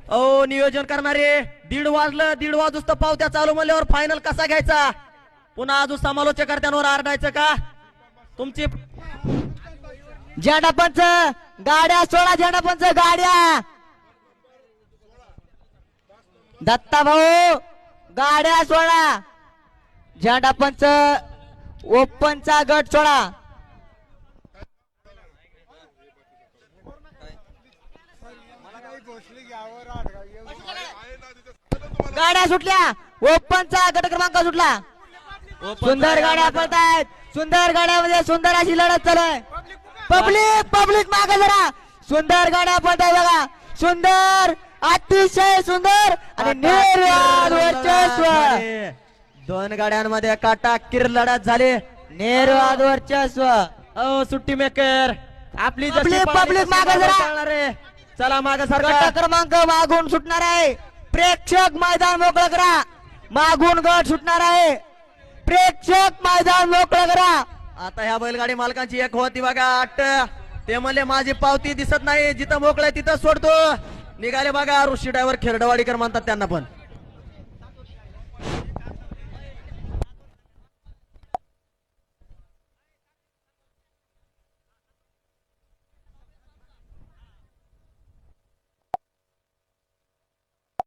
ओ नियोजन करणारे 1:30 वाजलं, 1:30 वाजूस तर पावत्या चालू म्हणल्यावर फायनल कसा घ्यायचा? पुन्हा अजून समालोचकर्त्यांवर आरडायचं का? तुमची झेंडापंच गाड्या सोडा, झेंडापंच गाड्या. दत्ता भाऊ गाड्या सोडा. झेंडापंच ओपनचा गट सोडा. गाड्या सुटल्या. ओपनचा गट क्रमांक सुटला. सुंदर गाड्या पळतायत. सुंदर गाड्यामध्ये सुंदर अशी लढत चालू आहे. पब्लिक मागे जरा. सुंदर गाड्या पळताय बघा. सुंदर, अतिशय सुंदर आणि निर्वाद वर्चस्व. 2 गाड्यांमध्ये काटाकीर लढत झाली. निर्वाद वर्चस्व. ओ सुट्टी मेकर आपली पब्लिक मागे जरा. चला मागे गट सारखा. क्रमांक मागून सुटणार आहे. प्रेक्षक मैदान मोकळं करा. मागून गट सुटणार आहे. प्रेक्षक मैदान मोकळं करा. आता ह्या बैलगाडी मालकांची एक होती बघा अट्ट. ते म्हणले माझी पावती दिसत नाही, जिथं मोकळं तिथं सोडतो. निघाले बघा ऋषी ड्रायव्हर खेरडवाडीकर म्हणतात त्यांना पण.